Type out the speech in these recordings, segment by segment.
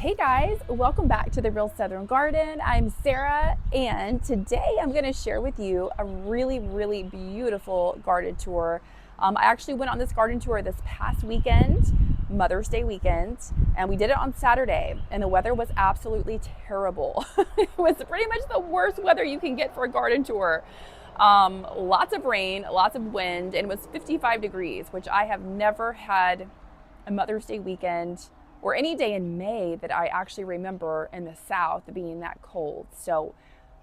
Hey guys, welcome back to the Real Southern Garden. I'm Sarah, and today I'm going to share with you a really beautiful garden tour. I actually went on this garden tour this past weekend, Mother's Day weekend, and we did it on Saturday, and the weather was absolutely terrible. It was pretty much the worst weather you can get for a garden tour. Lots of rain, lots of wind, and it was 55 degrees, which I have never had a Mother's Day weekend or any day in May that I actually remember in the South being that cold. So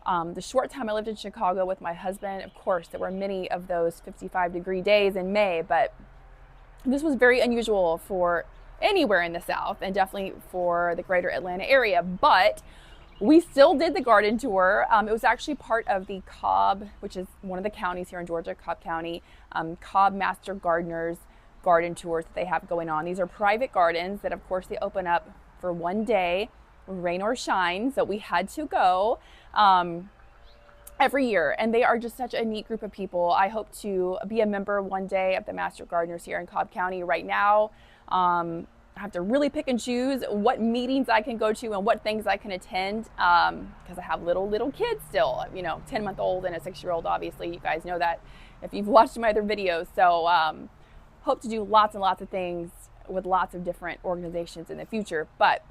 the short time I lived in Chicago with my husband, of course, there were many of those 55-degree days in May, but this was very unusual for anywhere in the South and definitely for the greater Atlanta area. But we still did the garden tour. It was actually part of the Cobb, which is one of the counties here in Georgia, Cobb County, Cobb Master Gardeners garden tours that they have going on. These are private gardens that of course they open up for one day, rain or shine, so we had to go every year, and they are just such a neat group of people. I hope to be a member one day of the Master Gardeners here in Cobb County. Right now I have to really pick and choose what meetings I can go to and what things I can attend, because I have little kids still, 10-month-old and a 6-year-old. Obviously you guys know that if you've watched my other videos. So hope to do lots and lots of things with lots of different organizations in the future. But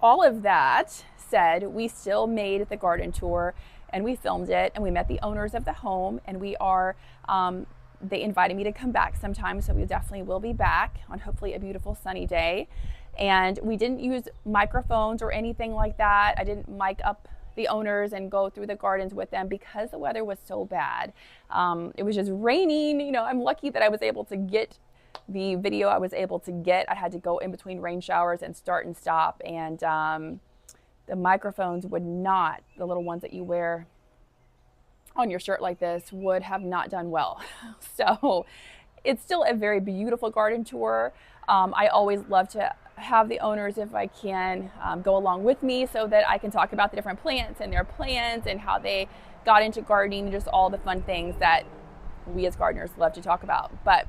all of that said, we still made the garden tour and we filmed it, and we met the owners of the home, and they invited me to come back sometime, so we definitely will be back on hopefully a beautiful sunny day. And we didn't use microphones or anything like that. I didn't mic up the owners and go through the gardens with them because the weather was so bad. It was just raining. I'm lucky that I was able to get the video I was able to get. I had to go in between rain showers and start and stop, and the microphones would not, the little ones that you wear on your shirt like this, would have not done well. So it's still a very beautiful garden tour. I always love to have the owners, if I can, go along with me so that I can talk about the different plants and their plans and how they got into gardening, just all the fun things that we as gardeners love to talk about. But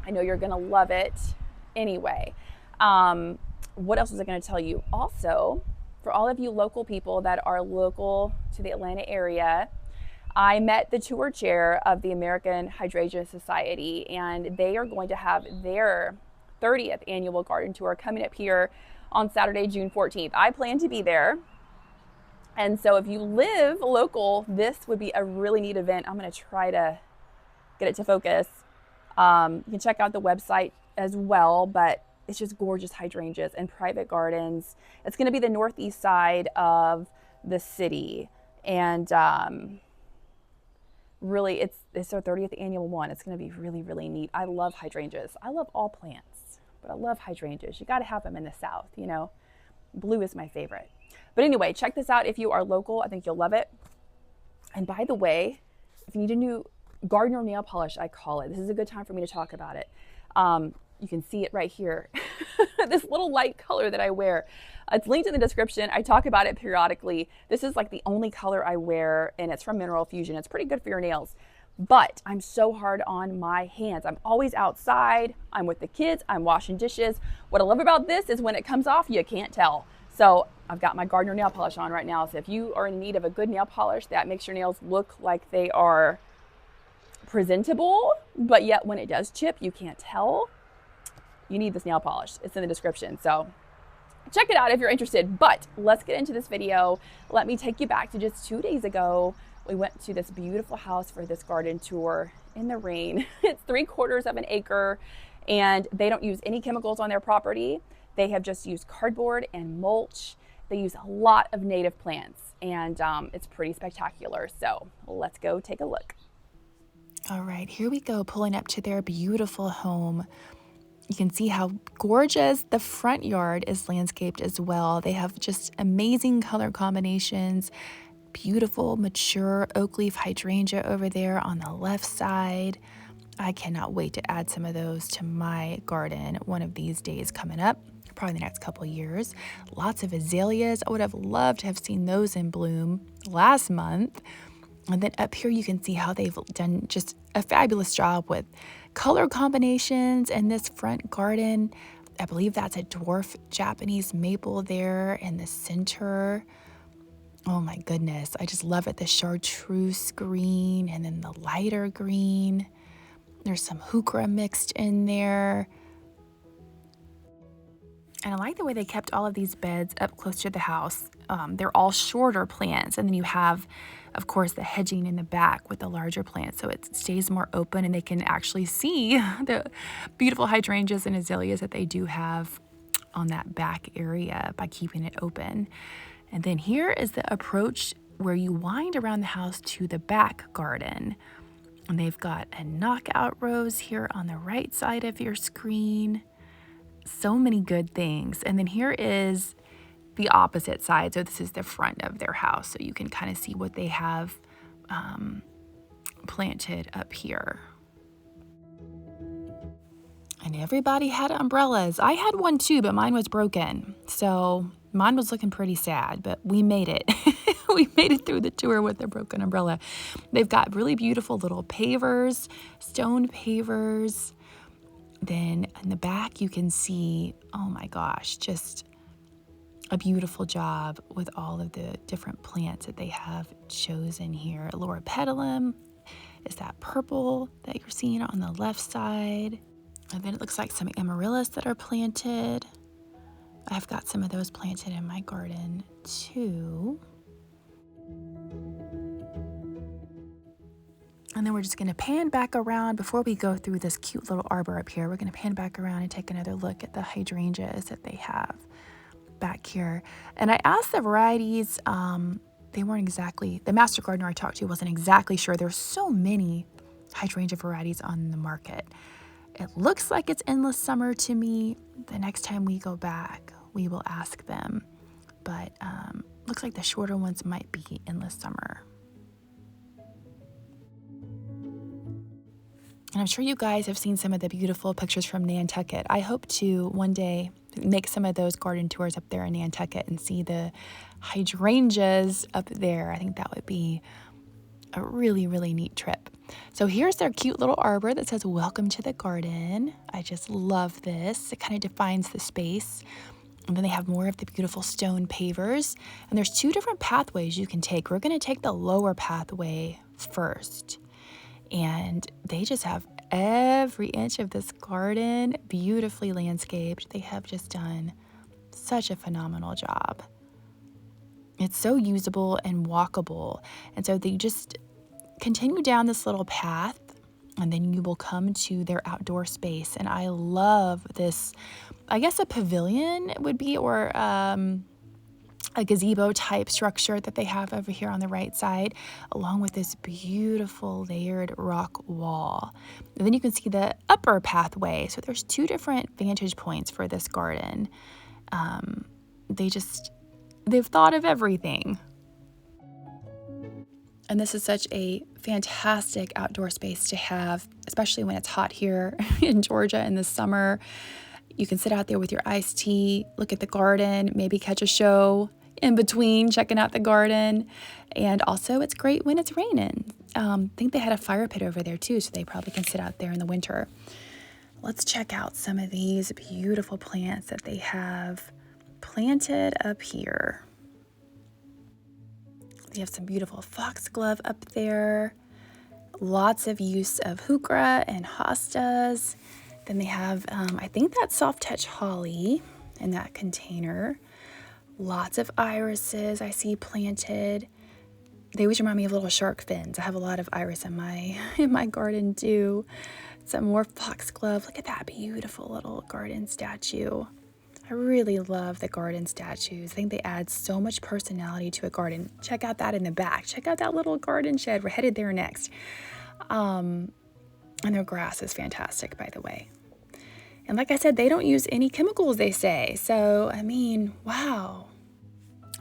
I know you're gonna love it anyway. What else was I gonna tell you? Also, for all of you local people that are local to the Atlanta area, I met the tour chair of the American Hydrangea Society, and they are going to have their 30th annual garden tour coming up here on Saturday, June 14th. I plan to be there. And so if you live local, this would be a really neat event. I'm going to try to get it to focus. You can check out the website as well, but it's just gorgeous hydrangeas and private gardens. It's going to be the northeast side of the city. And really, it's their 30th annual one. It's going to be really neat. I love hydrangeas. I love all plants, but I love hydrangeas. You got to have them in the South, Blue is my favorite. But anyway, check this out if you are local. I think you'll love it. And by the way, if you need a new gardener nail polish, I call it, this is a good time for me to talk about it. You can see it right here. This little light color that I wear. It's linked in the description. I talk about it periodically. This is like the only color I wear, and it's from Mineral Fusion. It's pretty good for your nails. But I'm so hard on my hands. I'm always outside. I'm with the kids. I'm washing dishes. What I love about this is when it comes off, you can't tell. So I've got my gardener nail polish on right now. So if you are in need of a good nail polish that makes your nails look like they are presentable, but yet when it does chip, you can't tell, you need this nail polish. It's in the description. So check it out if you're interested. But let's get into this video. Let me take you back to just 2 days ago. We went to this beautiful house for this garden tour in the rain. It's 3/4 of an acre, and they don't use any chemicals on their property. They have just used cardboard and mulch. They use a lot of native plants, and it's pretty spectacular. So let's go take a look. All right, here we go, pulling up to their beautiful home. You can see how gorgeous the front yard is landscaped as well. They have just amazing color combinations, beautiful mature oak leaf hydrangea over there on the left side. I cannot wait to add some of those to my garden one of these days coming up, probably the next couple of years. Lots of azaleas. I would have loved to have seen those in bloom last month. And then up here you can see how they've done just a fabulous job with color combinations in this front garden. I believe that's a dwarf Japanese maple there in the center. Oh my goodness, I just love it. The chartreuse green and then the lighter green. There's some heuchera mixed in there. And I like the way they kept all of these beds up close to the house. They're all shorter plants. And then you have, of course, the hedging in the back with the larger plants. So it stays more open and they can actually see the beautiful hydrangeas and azaleas that they do have on that back area by keeping it open. And then here is the approach where you wind around the house to the back garden. And they've got a knockout rose here on the right side of your screen. So many good things. And then here is the opposite side. So this is the front of their house. So you can kind of see what they have planted up here. And everybody had umbrellas. I had one too, but mine was broken. So mine was looking pretty sad, but we made it. We made it through the tour with a broken umbrella. They've got really beautiful little pavers, stone pavers. Then in the back, you can see, oh my gosh, just a beautiful job with all of the different plants that they have chosen here. Loropetalum is that purple that you're seeing on the left side. And then it looks like some amaryllis that are planted. I've got some of those planted in my garden too. And then we're just going to pan back around before we go through this cute little arbor up here. We're going to pan back around and take another look at the hydrangeas that they have back here. And I asked the varieties, they weren't exactly, the master gardener I talked to wasn't exactly sure. There's so many hydrangea varieties on the market. It looks like it's endless summer to me. The next time we go back, we will ask them. But looks like the shorter ones might be endless summer. And I'm sure you guys have seen some of the beautiful pictures from Nantucket. I hope to one day make some of those garden tours up there in Nantucket and see the hydrangeas up there. I think that would be a really, really neat trip. So here's their cute little arbor that says, "Welcome to the garden." I just love this. It kind of defines the space. And then they have more of the beautiful stone pavers. And there's two different pathways you can take. We're going to take the lower pathway first. And they just have every inch of this garden beautifully landscaped. They have just done such a phenomenal job. It's so usable and walkable. And so they just continue down this little path and then you will come to their outdoor space. And I love this, I guess a pavilion would be, or a gazebo type structure that they have over here on the right side, along with this beautiful layered rock wall. And then you can see the upper pathway. So there's two different vantage points for this garden. They've thought of everything. And this is such a fantastic outdoor space to have, especially when it's hot here in Georgia in the summer. You can sit out there with your iced tea, look at the garden, maybe catch a show in between checking out the garden. And also it's great when it's raining. I think they had a fire pit over there too, so they probably can sit out there in the winter. Let's check out some of these beautiful plants that they have planted up here. They have some beautiful foxglove up there. Lots of use of heuchera and hostas. Then they have, I think that's soft touch holly in that container. Lots of irises I see planted. They always remind me of little shark fins. I have a lot of iris in my garden too. Some more foxglove. Look at that beautiful little garden statue. I really love the garden statues. I think they add so much personality to a garden. Check out that in the back. Check out that little garden shed. We're headed there next. And their grass is fantastic, by the way. And like I said, they don't use any chemicals, they say. So, I mean, wow.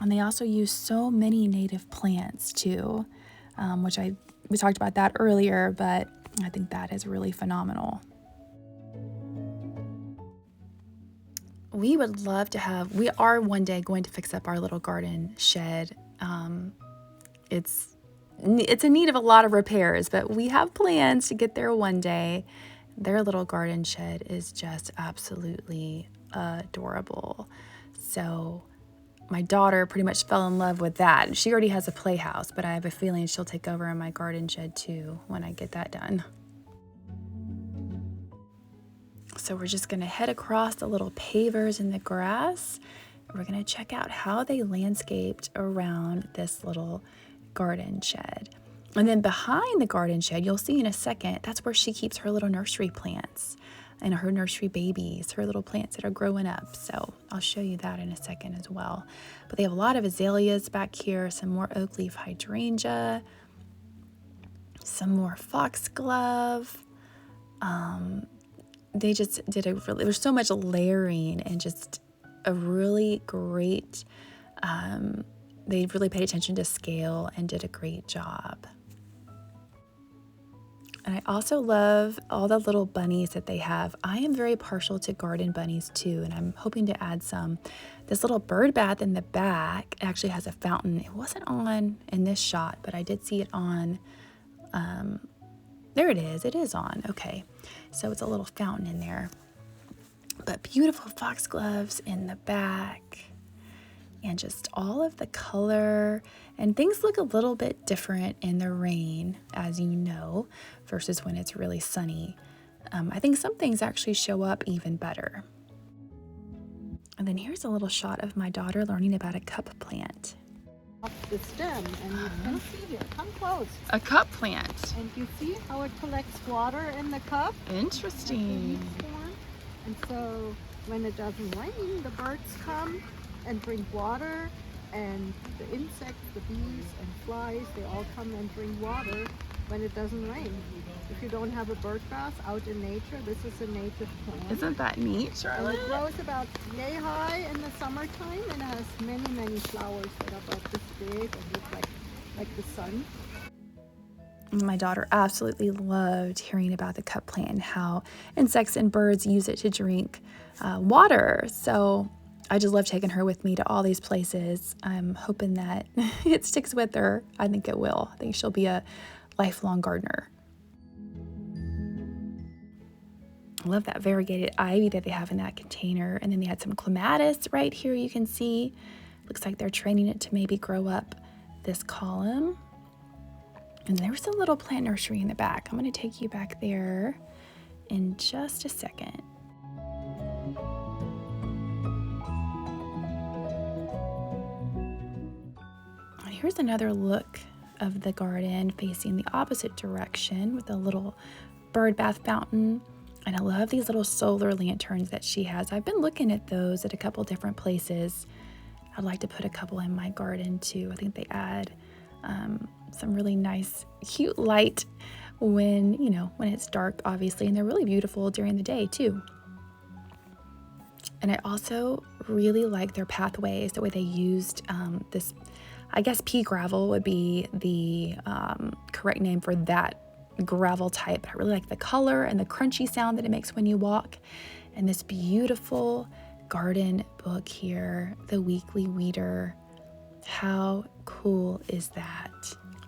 And they also use so many native plants too, which we talked about that earlier, but I think that is really phenomenal. We would love to have, we are one day going to fix up our little garden shed. It's in need of a lot of repairs, but we have plans to get there one day. Their little garden shed is just absolutely adorable. So my daughter pretty much fell in love with that. She already has a playhouse, but I have a feeling she'll take over in my garden shed too when I get that done. So we're just gonna head across the little pavers in the grass. We're gonna check out how they landscaped around this little garden shed. And then behind the garden shed, you'll see in a second, that's where she keeps her little nursery plants and her nursery babies, her little plants that are growing up. So I'll show you that in a second as well. But they have a lot of azaleas back here, some more oak leaf hydrangea, some more foxglove. They just did there's so much layering and just a really great, they really paid attention to scale and did a great job. And I also love all the little bunnies that they have. I am very partial to garden bunnies too, and I'm hoping to add some. This little bird bath in the back actually has a fountain. It wasn't on in this shot, but I did see it on, there it is on, okay. So it's a little fountain in there. But beautiful foxgloves in the back. And just all of the color, and things look a little bit different in the rain, as you know, versus when it's really sunny. I think some things actually show up even better. And then here's a little shot of my daughter learning about a cup plant. Up the stem, and you can see here, come close. A cup plant. And you see how it collects water in the cup? Interesting. And so when it doesn't rain, the birds come and drink water, and the insects, the bees and flies, they all come and drink water when it doesn't rain. If you don't have a bird bath out in nature, this is a native plant. Isn't that neat, Charlotte? And it grows about yay high in the summertime, and it has many flowers that are about this big and look like the sun. My daughter absolutely loved hearing about the cup plant and how insects and birds use it to drink water. So I just love taking her with me to all these places. I'm hoping that it sticks with her. I think it will. I think she'll be a lifelong gardener. I love that variegated ivy that they have in that container. And then they had some clematis right here, you can see. Looks like they're training it to maybe grow up this column. And there's a little plant nursery in the back. I'm going to take you back there in just a second. And here's another look of the garden facing the opposite direction with a little bird bath fountain. And I love these little solar lanterns that she has. I've been looking at those at a couple different places. I'd like to put a couple in my garden too. I think they add some really nice, cute light when it's dark, obviously, and they're really beautiful during the day too. And I also really like their pathways, the way they used this, I guess pea gravel would be the correct name for that gravel type. I really like the color and the crunchy sound that it makes when you walk. And this beautiful garden book here, The Weekly Weeder. How cool is that?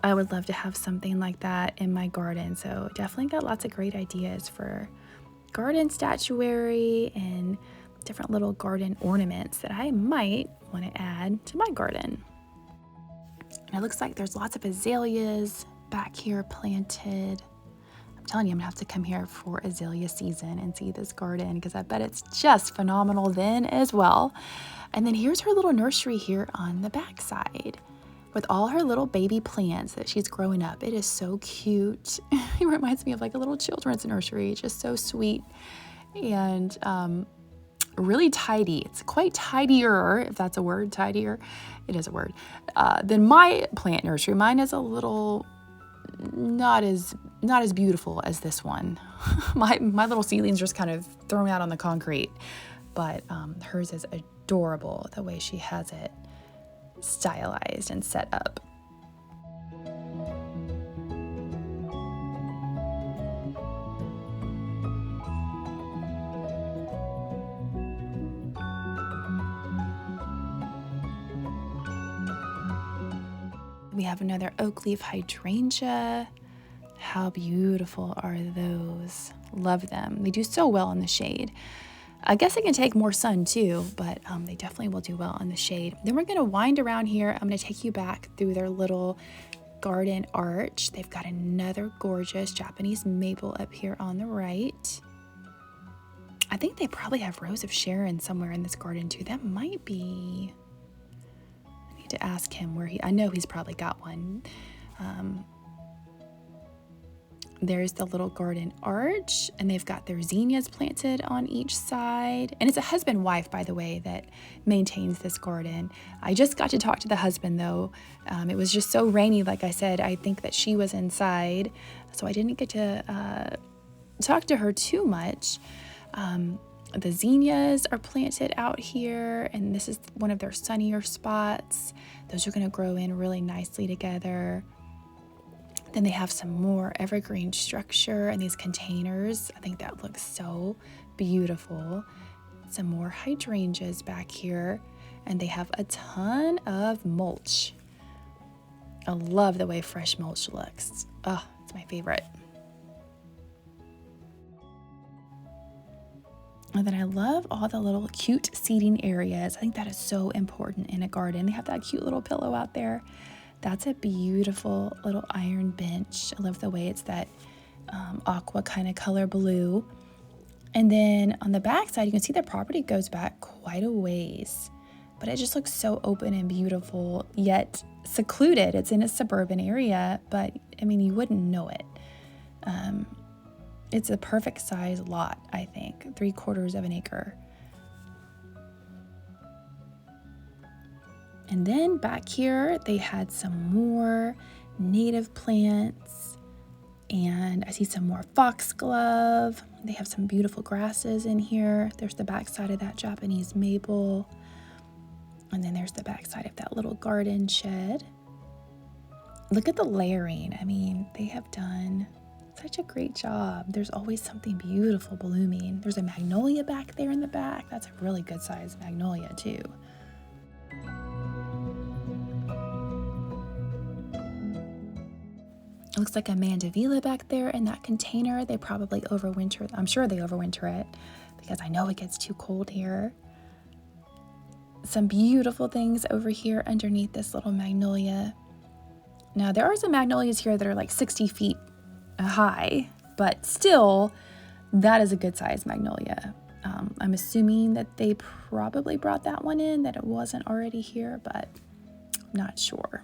I would love to have something like that in my garden. So definitely got lots of great ideas for garden statuary and different little garden ornaments that I might want to add to my garden. And it looks like there's lots of azaleas back here planted. I'm telling you, I'm gonna have to come here for azalea season and see this garden because I bet it's just phenomenal then as well. And then here's her little nursery here on the back side with all her little baby plants that she's growing up. It is so cute. It reminds me of like a little children's nursery. It's just so sweet and really tidy. It's quite tidier, if that's a word, tidier. It is a word. Than my plant nursery. Mine is a little not as beautiful as this one. My little seedlings are just kind of thrown out on the concrete, but hers is adorable the way she has it stylized and set up. We have another oak leaf hydrangea. How beautiful are those? Love them. They do so well in the shade. I guess it can take more sun too, but they definitely will do well in the shade. Then we're gonna wind around here. I'm gonna take you back through their little garden arch. They've got another gorgeous Japanese maple up here on the right. I think they probably have Rose of Sharon somewhere in this garden too. That might be, I need to ask him where I know he's probably got one. There's the little garden arch, and they've got their zinnias planted on each side. And it's a husband-wife, by the way, that maintains this garden. I just got to talk to the husband, though. It was just so rainy, like I said. I think that she was inside, so I didn't get to talk to her too much. The zinnias are planted out here, and this is one of their sunnier spots. Those are going to grow in really nicely together. Then they have some more evergreen structure in these containers. I think that looks so beautiful. Some more hydrangeas back here, and they have a ton of mulch. I love the way fresh mulch looks. Oh, it's my favorite. And then I love all the little cute seating areas. I think that is so important in a garden. They have that cute little pillow out there. That's a beautiful little iron bench. I love the way it's that aqua kind of color blue. And then on the back side, you can see the property goes back quite a ways, but it just looks so open and beautiful, yet secluded. It's in a suburban area, but I mean, you wouldn't know it. It's a perfect size lot, I think, 3/4 of an acre. And then back here, they had some more native plants, and I see some more foxglove. They have some beautiful grasses in here. There's the back side of that Japanese maple. And then there's the back side of that little garden shed. Look at the layering. I mean, they have done such a great job. There's always something beautiful blooming. There's a magnolia back there in the back. That's a really good size magnolia too. It looks like a mandevilla back there in that container. They probably overwinter. I'm sure they overwinter it because I know it gets too cold here. Some beautiful things over here underneath this little magnolia. Now, there are some magnolias here that are like 60 feet high, but still, that is a good size magnolia. I'm assuming that they probably brought that one in, that it wasn't already here, but I'm not sure.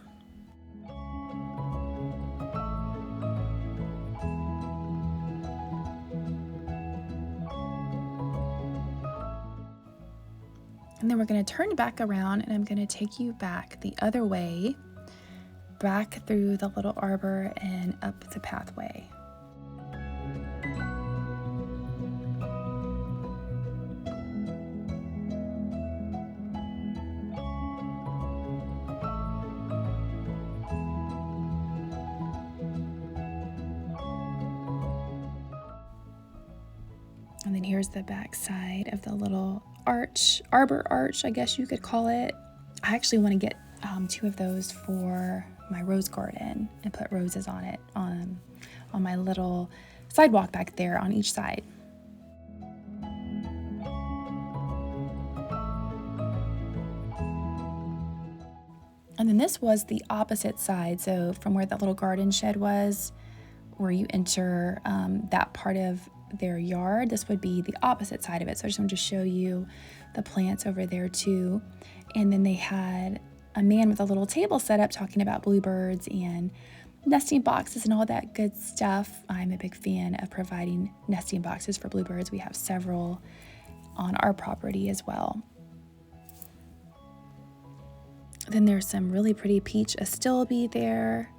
And then we're going to turn back around, and I'm going to take you back the other way, back through the little arbor and up the pathway. And then here's the back side of the little arbor arch, I guess you could call it. I actually want to get 2 of those for my rose garden and put roses on it on my little sidewalk back there on each side. And then this was the opposite side. So from where that little garden shed was, where you enter that part of their yard, this would be the opposite side of it. So I just wanted to show you the plants over there too. And then they had a man with a little table set up talking about bluebirds and nesting boxes and all that good stuff. I'm a big fan of providing nesting boxes for bluebirds. We have several on our property as well. Then there's some really pretty peach astilbe there.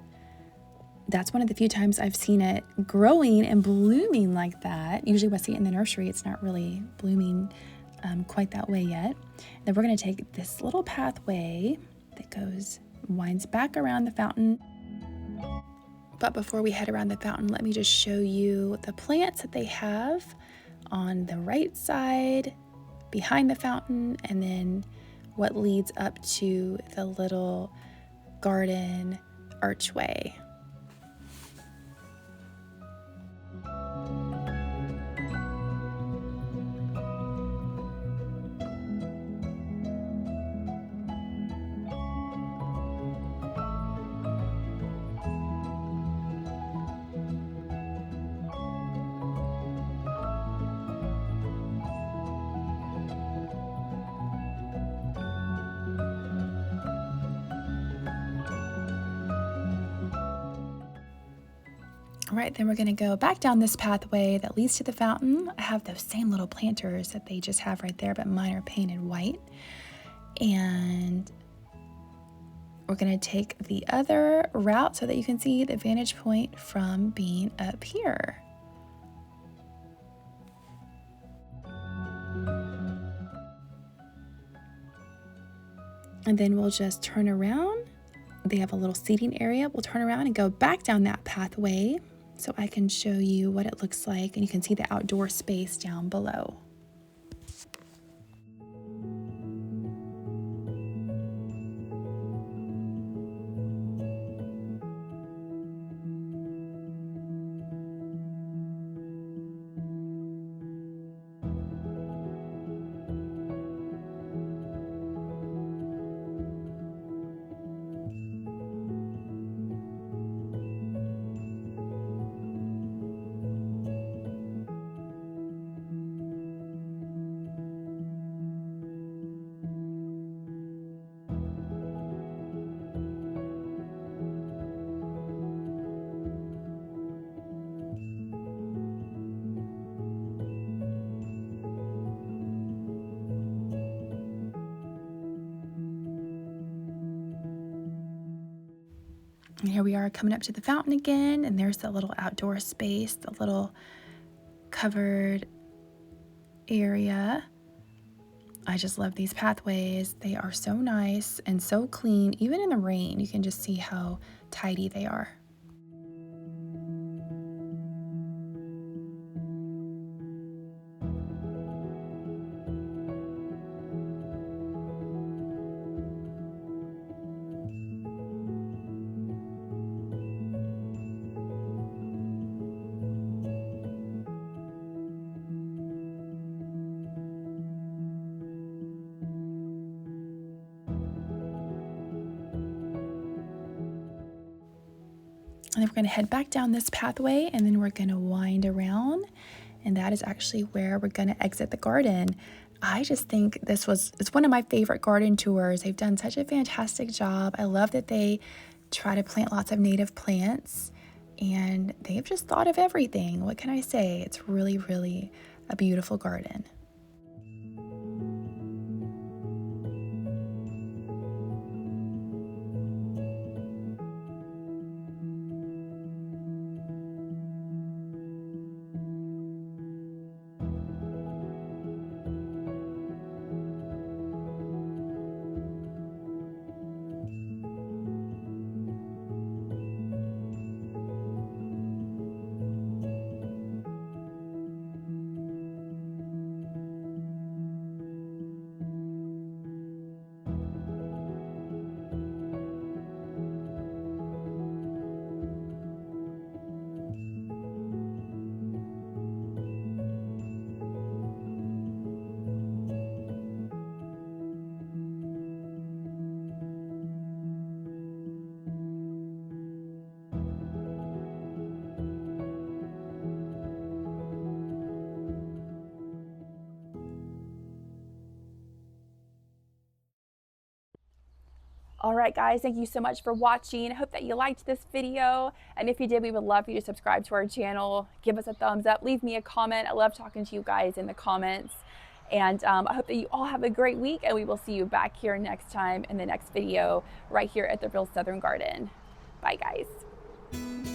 That's one of the few times I've seen it growing and blooming like that. Usually when I see it in the nursery, it's not really blooming quite that way yet. Then we're going to take this little pathway that winds back around the fountain. But before we head around the fountain, let me just show you the plants that they have on the right side behind the fountain, and then what leads up to the little garden archway. All right, then we're gonna go back down this pathway that leads to the fountain. I have those same little planters that they just have right there, but mine are painted white. And we're gonna take the other route so that you can see the vantage point from being up here. And then we'll just turn around. They have a little seating area. We'll turn around and go back down that pathway so I can show you what it looks like, and you can see the outdoor space down below. And here we are coming up to the fountain again, and there's the little outdoor space, the little covered area. I just love these pathways. They are so nice and so clean. Even in the rain, you can just see how tidy they are. And then we're going to head back down this pathway, and then we're going to wind around, and that is actually where we're going to exit the garden. I just think it's one of my favorite garden tours. They've done such a fantastic job. I love that they try to plant lots of native plants, and they've just thought of everything. What can I say? It's really, really a beautiful garden. All right, guys, thank you so much for watching. I hope that you liked this video. And if you did, we would love for you to subscribe to our channel. Give us a thumbs up. Leave me a comment. I love talking to you guys in the comments. And I hope that you all have a great week, and we will see you back here next time in the next video right here at the Real Southern Garden. Bye, guys.